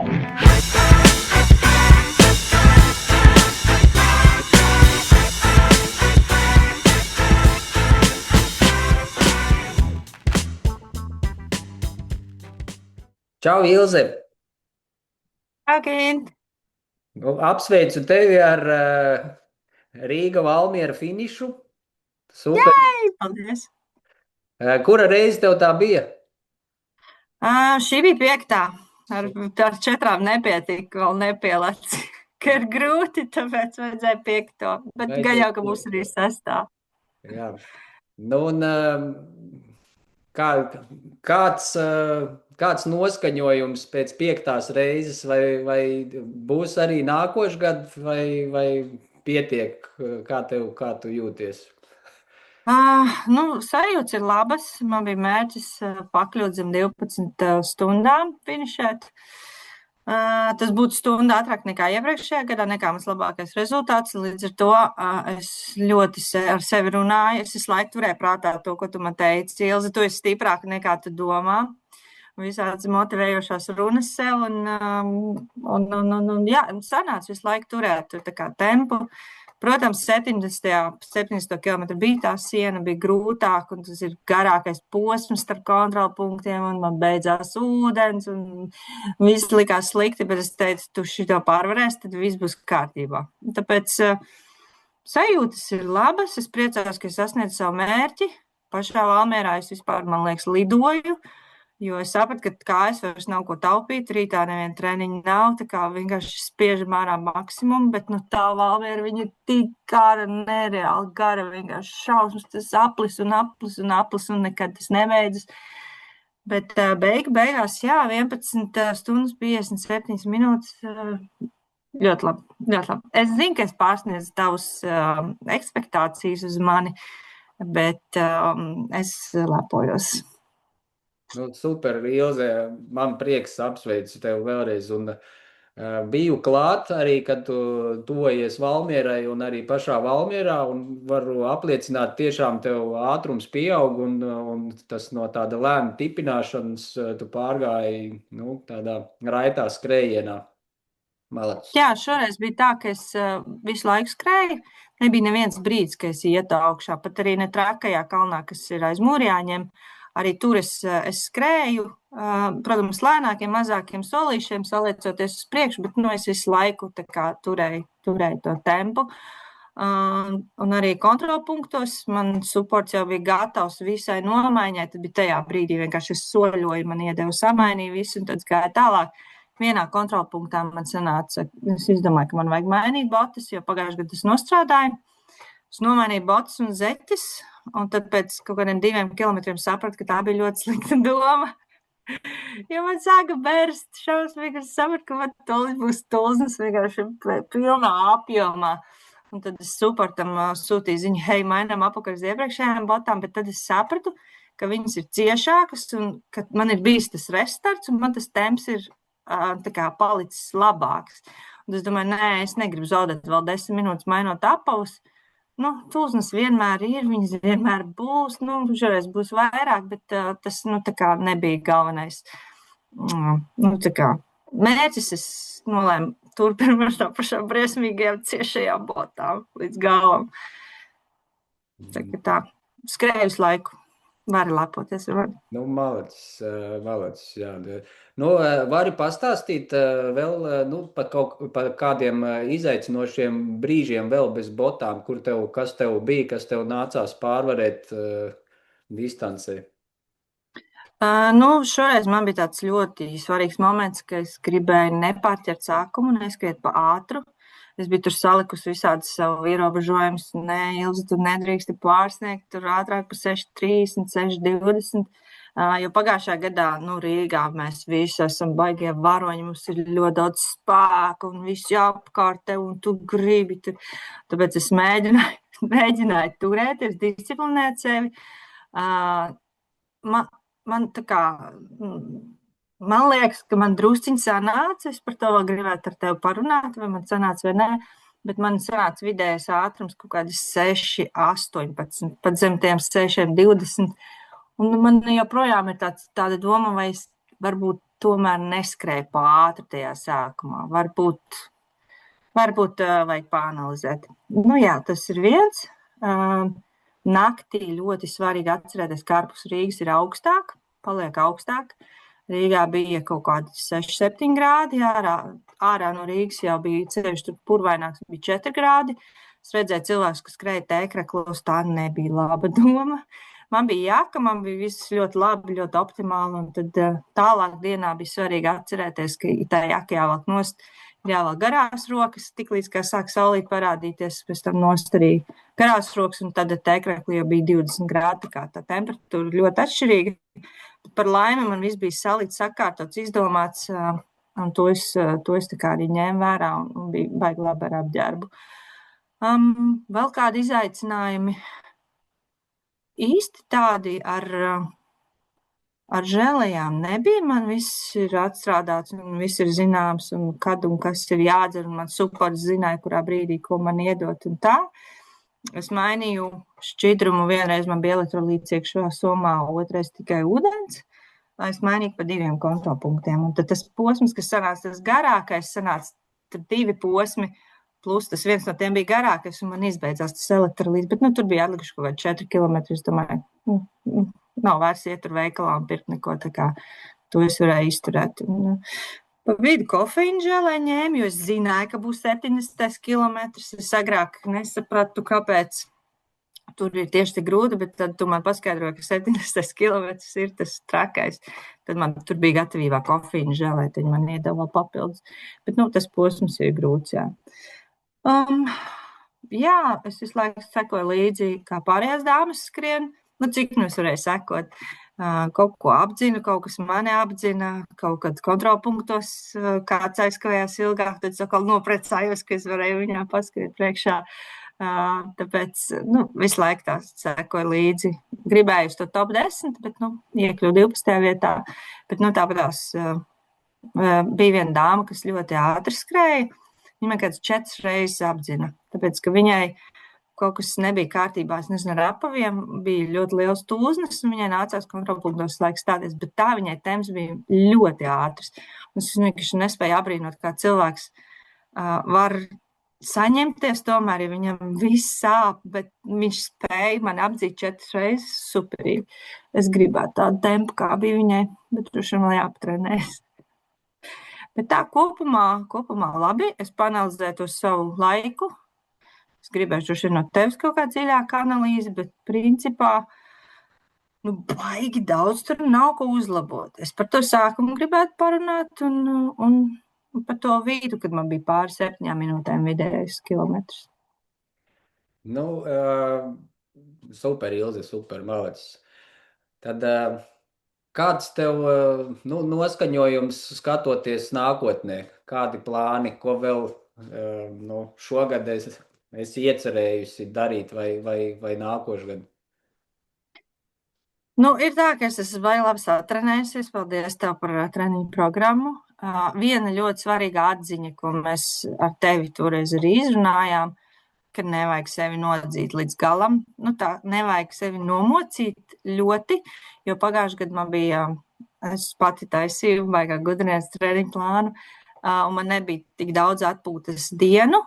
Čau, Ilze! Agint. Apsveicu tevi ar Rīga-Valmiera finišu. Super! Ei, paldies! Kura reize tev tā bija? Šī bija piektā. Ar četrām nepietika, vēl nepielec. Ka ir grūti, tāpēc vajadzēja piekto. Bet gan jau, ka būs arī sestā. Jā. Nu, un, kā, kāds noskaņojums pēc piektās reizes, vai būs arī nākošais gads, vai pietiek, kā tu jūties? Sajūtas ir labas. Man bija mērķis pakļūt zem 12 stundām finišēt. Tas būtu stunda ātrāk nekā iepriekšējā gadā, nekā mans labākais rezultāts. Līdz ar to es ļoti ar sevi runāju. Es visu laiku turēju prātā to, ko tu man teici. Ilze, tu esi stiprāka nekā tu domā. Visādas motivējošās runas sev. Jā, sanāca visu laiku turēt tur tā kā tempu. Protams, 70 km bija tā siena, bija grūtāk, un tas ir garākais posms starp kontrolpunktiem, un man beidzās ūdens, un viss likās slikti, bet es teicu, tu šito pārvarēsi, tad viss būs kārtībā. Tāpēc sajūtas ir labas, es priecājos, ka es sasniedzu savu mērķi. Pašā Valmierā es vispār, man liekas, lidoju, jo es sapratu, ka kājas vairs nav ko taupīt, rītā neviena treniņa nav, tā kā vienkārši spiežam ārā maksimumu, bet tā Valmiera, viņa ir tik gara, nereāli gara, vienkārši šausmas, tas aplis un nekad tas nebeidzas. Bet beigās, jā, 11 stundas 57 minūtes, ļoti labi, ļoti labi. Es zinu, ka es pārsniedzu tavus ekspektācijas uz mani, bet es lepojos. Nu, super, Ilze, man prieks apsveicu tevi vēlreiz. Un, biju klāt arī, kad tu tuvojies Valmierai un arī pašā Valmierā, un varu apliecināt, tiešām tev ātrums pieaug, un tas no tāda lēna tipināšanas tu pārgāji, tādā raitā skrējienā. Malacis. Jā, šoreiz bija tā, ka es visu laiku skrēju. Nebija neviens brīdis, ka es ietu augšā, pat arī ne trakajā kalnā, kas ir aiz Mūrjāņiem. Arī tur es skrēju, protams, lēnākiem, mazākiem solīšiem, saliecoties uz priekšu, bet es visu laiku turēju to tempu. Un arī kontrolpunktos man suports jau bija gatavs visai nomaiņai. Tad bija tajā brīdī vienkārši es soļoju, man iedevu samainīju visu un tad gāju tālāk. Vienā kontrolpunktā man sanāca, es izdomāju, ka man vajag mainīt botas, jo pagājušajā gadā es nostrādāju. Es nomainīju botas un zeķes. Un tad pēc kaut kādiem 2 kilometriem sapratu, ka tā bija ļoti slikta doma. Jo man sāka bērst šausmīgi, es sapratu, ka man tūlīt būs tulznes vienkārši pilnā apjomā. Un tad es suportam sūtīju ziņu, hei, mainām apakaļ uz iepriekšējām botām, bet tad es sapratu, ka viņas ir ciešākas un ka man ir bijis tas restarts un man tas temps ir palicis labāks. Un es domāju, nē, es negribu zaudēt vēl 10 minūtes mainot apavus. Tulznes vienmēr ir, viņas vienmēr būs, šoreiz būs vairāk, bet tas, nebija galvenais. Mērķis es nolēmu turpināt ar tā pašām briesmīgajām ciešajām botām līdz galam. Tā, skrēju visu laiku. Vari lepoties ar mani. Malacis, jā. Vari pastāstīt vēl par kādiem izaicinošiem brīžiem vēl bez botām, kas tev bija, kas tev nācās pārvarēt distancē? Šoreiz man bija tāds ļoti svarīgs moments, ka es gribēju nepārķert sākumu, neskriet pa ātru. Es biju tur salikusi visādas savu ierobežojumus. Nē, Ilze, tu nedrīksti pārsniegt tur ātrāk par 6.30, 6.20. Jo pagājušā gadā, Rīgā mēs visi esam baigie varoņi, mums ir ļoti daudz spēku un viss jāapkārt tev un tu gribi. Tāpēc es mēģināju turēties, disciplinēt sevi. Man liekas, ka man drusciņi sanāca, es par to vēl gribētu ar tevi parunāt, vai man sanāca vai nē, bet man sanāca vidējais ātrums kaut kādi 6.18, pat zem tiem 6.20. Un man joprojām ir tāda doma, vai es varbūt tomēr neskrēju pāri tajā sākumā. Varbūt vajag pāanalizēt. Nu jā, tas ir viens. Naktī ļoti svarīgi atcerēties, ka ārpus Rīgas ir augstāk, paliek augstāk. Rīgā bija kaut kādi 6-7 grādi, ārā no Rīgas jau bija ceļš, tur purvaināks bija 4 grādi. Es redzēju cilvēkus, kas skrēja tēkreklos, tā nebija laba doma. Man bija jaka, man bija viss ļoti labi, ļoti optimāli, un tad tālāk dienā bija svarīgi atcerēties, ka tā jaka jāvelk nost, jāvelk garās rokas, tiklīdz kā sāk saulīt parādīties, pēc tam nost arī garās rokas, un tad tēkrekli jau bija 20 grādi, kā tā temperatūra ļoti atšķirīga. Par laimi man viss bija salīdz sakārtots, izdomāts, un to es tā kā arī ņēmu vērā un bija baigi labi ar apģērbu. Vēl kādi izaicinājumi? Īsti tādi ar žēlējām nebija. Man viss ir atstrādāts un viss ir zināms, un kad un kas ir jādzer, un man supers zināja, kurā brīdī, ko man iedot un tā. Es mainīju šķidrumu, vienreiz man bija elektrolīts iekšā somā, otrais tikai ūdens. Es mainīju pa 2 kontrolpunktiem, un tad tas posms, kas sanāca tas garākais, sanāca tur 2 posmi, plus tas viens no tiem bija garākais, un man izbeidzās tas elektrolīts, bet tur bija atlikuši kaut kādi 4 kilometri, es domāju, nav vairs iet tur veikalā un pirkt neko, tā kā to es varēju izturēt. Pa vidu kofeīnu žēlē ņēmu, jo es zināju, ka būs 70 kilometrs. Es agrāk nesapratu, kāpēc tur ir tieši tik grūti, bet tad tu man paskaidroji, ka 70 kilometrs ir tas trakais. Tad man tur bija gatavībā kofeīnu žēlē, tad man iedeva papildus. Bet tas posms ir grūts, jā. Jā, es visu laiku sekoju līdzi, kā pārējās dāmas skrien. Cik es varēju sekot? Kaut ko apdzinu, kaut kas mani apdzina, kaut kad kontrolpunktos kāds aizkavējās ilgāk, tad sakal noprecājos, ka es varēju viņā paskriet priekšā. Tāpēc, visu laiku tā sekoju līdzi. Gribēju uz to top 10, bet, iekļuvu 12. vietā. Bet, tāpatās bija viena dāma, kas ļoti ātri skrēja. Viņa man kāds 4 reizes apdzina, tāpēc, ka viņai kaut kas nebija kārtībā, es nezinu, ar apaviem, bija ļoti liels tūznes, un viņai nācās kontrolpunktos laiks stāties, bet tā viņai temps bija ļoti ātrs. Es vienkārši nespēju abrīnot, kā cilvēks var saņemties tomēr, ja viņam viss sāp, bet viņš spēja mani apdzīt 4 reizes superīgi. Es gribētu tādu tempu, kā bija viņai, bet droši vien vēl jāpatrenēs. Bet tā kopumā labi, es paanalizēju to savu laiku. Es gribēju droši vien no tevis kaut kā dziļāka analīze, bet principā baigi daudz tur nav ko uzlabot. Es par to sākumu gribētu parunāt un par to vidu, kad man bija pāri 7 minūtēm vidējais kilometrs. Super, Ilze, super, malacis. Tad kāds tev noskaņojums skatoties nākotnē? Kādi plāni, ko vēl šogad esi iecerējusi darīt vai nākošgad? Ir tā, ka es esmu baigi labi satrenējusies. Paldies tev par treniņu programmu. Viena ļoti svarīga atziņa, ko mēs ar tevi toreiz arī izrunājām, ka nevajag sevi nodzīt līdz galam. Tā nevajag sevi nomocīt ļoti, jo pagājušajā gadā man bija, es pati taisīju baigā gudrinies treniņu plānu, un man nebija tik daudz atpūtas dienu.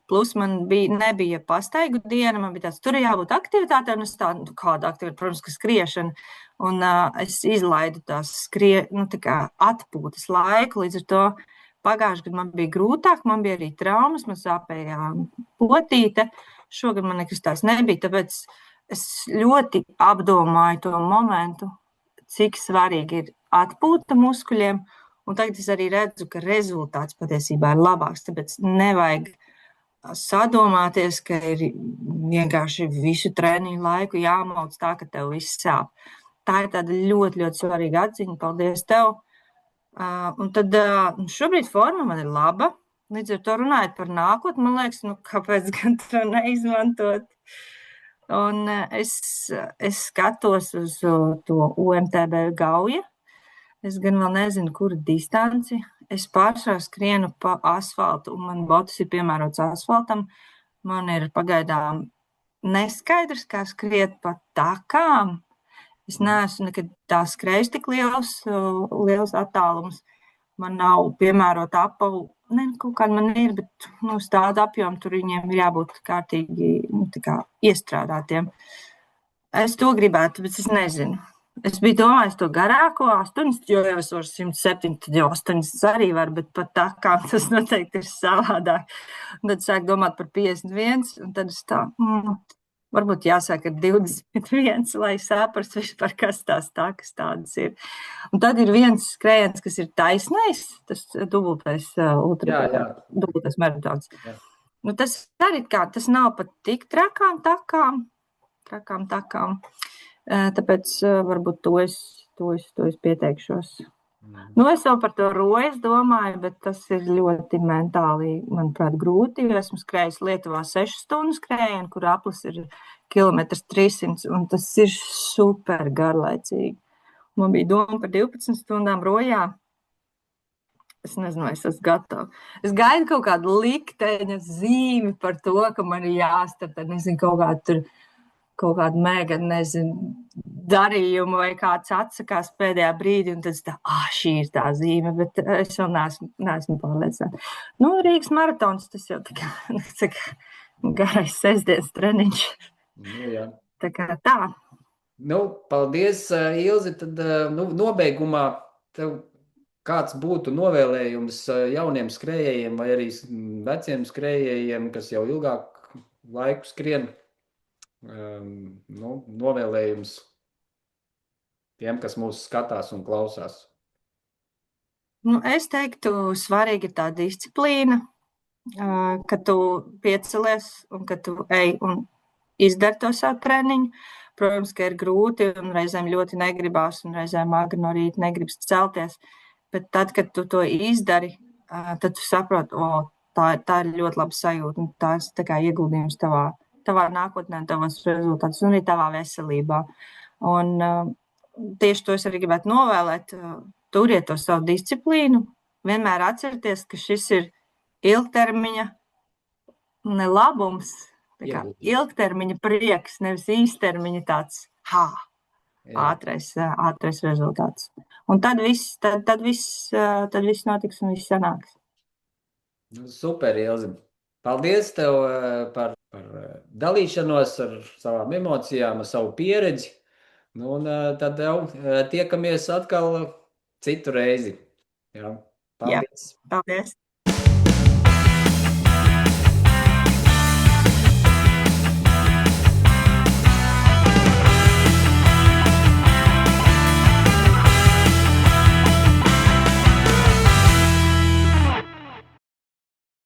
Plus man nebija pastaigu diena, man bija tāds, tur jābūt aktivitātei, un es tādu, kāda aktivitāte, protams, ka skriešana, un es izlaidu tās atpūtas laiku, līdz ar to pagājušajā gadā man bija grūtāk, man bija arī traumas, man sāpēja potīte, šogad man nekas tās nebija, tāpēc es ļoti apdomāju to momentu, cik svarīgi ir atpūta muskuļiem, un tagad es arī redzu, ka rezultāts patiesībā ir labāks, tāpēc nevajag sadomāties, ka ir vienkārši visu treniņu laiku jāmauc tā, ka tev viss sāp. Tā ir tāda ļoti, ļoti svarīga atziņa. Paldies tev. Un tad šobrīd forma man ir laba. Līdz ar to runājot par nākotni, man liekas, kāpēc gan to neizmantot. Un es skatos uz to UMTB gauja. Es gan vēl nezinu, kura distanci. Es pārsvarā skrienu pa asfaltu, un man botas ir piemērots asfaltam. Man ir pagaidām neskaidrs, kā skriet pa takām. Es neesmu nekad tā skrējis tik liels attālums. Man nav piemērota apavu. Ne, kaut kāda man ir, bet uz tādu apjomu tur viņiem ir jābūt kārtīgi iestrādātiem. Es to gribētu, bet es nezinu. Es biju domājis to garāko 80, jo jau es varu 107, tad jau 80 arī var, bet pat tā kā tas noteikti ir savādāk. Un tad sāk domāt par 51, un tad es tā, varbūt jāsāk ar 21, lai saprastu vispār, kas tās takas tādas ir. Un tad ir viens skrējiens, kas ir taisnais, tas dubultais dubultais maratons. Jā. Nu, tas arī tas nav pat tik trakām takām. Tāpēc varbūt to es pieteikšos. Nu, es jau par to rojas domāju, bet tas ir ļoti mentāli, manuprāt, grūti, jo esmu skrējis Lietuvā 6 stundu skrējienu, kur aplis ir 1,300 km, un tas ir super garlaicīgi. Man bija doma par 12 stundām rojā. Es nezinu, es esmu gatava. Es gaidu kaut kādu likteņa zīmi par to, ka man ir jāstartē, nezinu, kaut kādu mega, nezinu, darījumu vai kāds atsakās pēdējā brīdī, un tad šī ir tā zīme, bet es vēl neesmu pārliecināta. Nu, Rīgas maratons, tas jau tā kā garais sestdienas treniņš. Nu, jā. Tā kā tā. Nu, paldies, Ilzi. Tad nobeigumā tev kāds būtu novēlējums jauniem skrējējiem vai arī veciem skrējējiem, kas jau ilgāku laiku skrien? Novēlējums tiem, kas mūs skatās un klausās? Nu, es teiktu, svarīga ir tā disciplīna, ka tu piecelies un ka tu ej un izdari to savu treniņu. Protams, ka ir grūti un reizēm ļoti negribās un reizēm agri no rīta negribas celties, bet tad, kad tu to izdari, tad tu saproti, tā ir ļoti laba sajūta un tās tā kā ieguldījums tavā nākotnē, tavos rezultātus un arī tavā veselībā. Un tieši to es arī gribētu novēlēt. Turiet to savu disciplīnu, vienmēr atcerieties, ka šis ir ilgtermiņa labums, ilgtermiņa prieks, nevis īstermiņa tāds ātrais rezultāts. Un tad viss notiks un viss sanāks. Super, Ilzi. Paldies tev par dalīšanos ar savām emocijām, ar savu pieredzi. Nu, un tad jau tiekamies atkal citu reizi. Jā. Paldies. Jā, paldies.